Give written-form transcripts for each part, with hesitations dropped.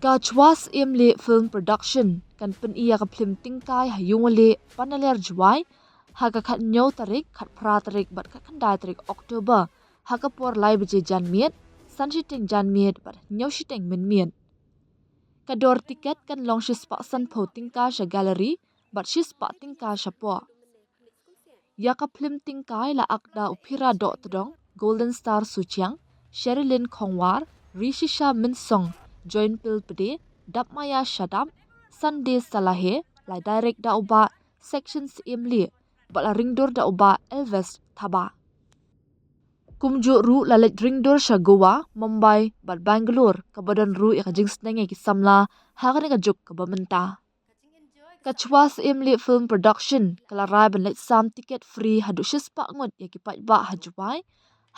Ka chwas le film production kan pen iya ka phlim Tyngkai hayung le Panaliar Jowai haga khat nyau tarik khat phra tarik bat khat khandai tarik October haga por lai beje jan miet san shiteng jan miet bat nyau shiteng min miet kador tiket kan long shis pa san pho Tyngkai sha gallery bat shis pa Tyngkai sha po ya ka phlim Tyngkai la akda uphira do tdong Golden Star Suchiang Sherilyn Khongwar Rishisha Minsong Join Pil Pede Dapmaya Shadam Sunday Salahe lai direct da uba sections imli bala ringdor da uba Elvis Thaba kumju ru lalet ringdor sha Goa Mumbai bat Bangalore kabadan ru ya jing snenge ki samla hagane ka juk ka bamenta kachwas imli film production kala rai ban let sam ticket free hadu shispa ngot ya ki paidbah hajuai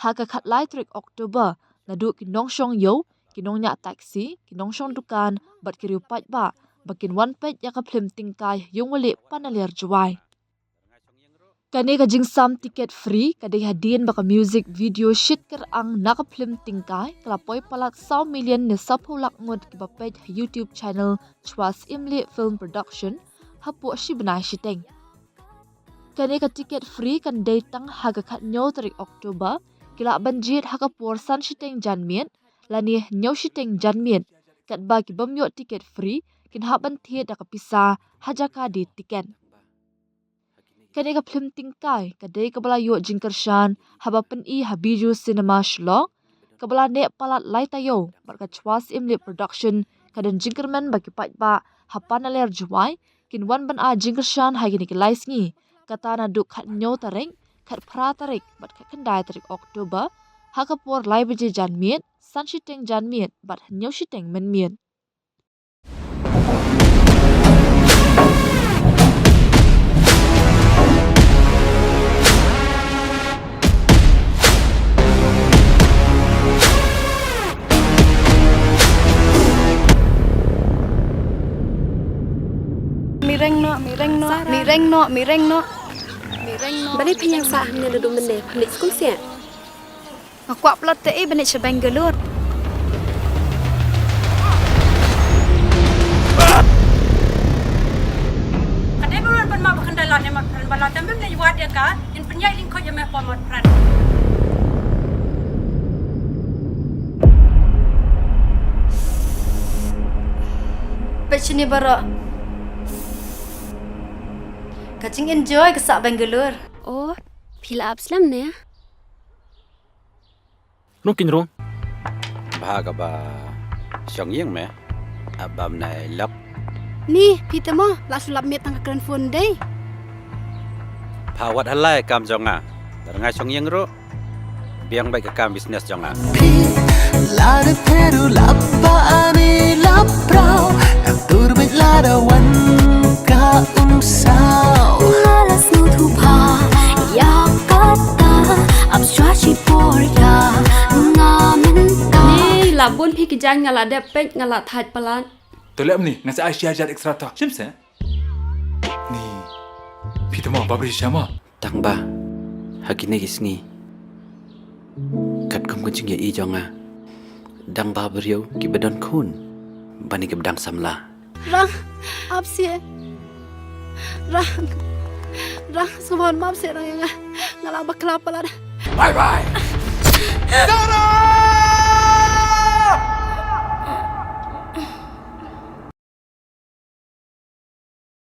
haga khat lai trick October nadu ki nongshong yo kinong nya taxi kinong shong dukan bat kiriu paidbah bakin one page ya ka phlim Tyngkai yungole Panaliar Jowai kane ka jingsam ticket free kade hadin baka music video shit ker ang naka phlim Tyngkai kala poi palat 100 million ne sapulak ngot ki ba page YouTube channel chwas imli film production hapu shibna shiteng kane ka ticket free kan day tang haga khat nyo tarik October kila banjit haga por san shiteng janmien lani nyaw shiteng janmien kat ba ki bamyo ticket free kin haban thiet da ka pisa hajaka di tiket kane ka phlim Tyngkai kadai kabala yo jingkershan haba pen I habiju cinema shlok kabala ne palat laitayo barka chwas imli production kadan jingkerman baki paidbah Panaliar Jowai kin wan ban a jingkershan hagini ki laisngi katana duk khat nyo tareng khat phra tarik bat khat khandai tarik October haka por lai beje janmiet san shiteng janmiet bat nyo shiteng men miet Mireng no. Balik yang sah ni ada mana pelik skul siap. Aku upload te balik ke Bangalore. Kadai bulan pen mak berkendalan yang mak peran bala tambah ni buat dia kan. Yang penyai lingko yang mak peran peran. Pecini bara. Kacing enjoy ke sak Bangalore. Oh, pila abslam ni. Nukin rong. Bahaga ba syong yang me. Abam nai lap. Ni, pita mo, la sulap met tang kran phone day. Phawat halai kam jonga. Darangai syong yang ro. Biang baik kam bisnes jonga. Lada peru lappa ani laprau. Tur bit lada wan ka umsau. Malas nutupa ya kata abstraksi porya ngaminta. Ni, labun pi kijang ngala depek ngala that palan. Tolak ni, nasi Aisyah jar ekstra tak. Syamsa? Ni, pita mo babri syama. Tangba. Hakine gisngi. Kat kum kuncing ya I jonga. Dang ba beriau ki badan kun. Bani ke bedang samla. Rang, absi. Rang, semua maaf saya rang yang ngala bakla palan. Bye bye. Zara!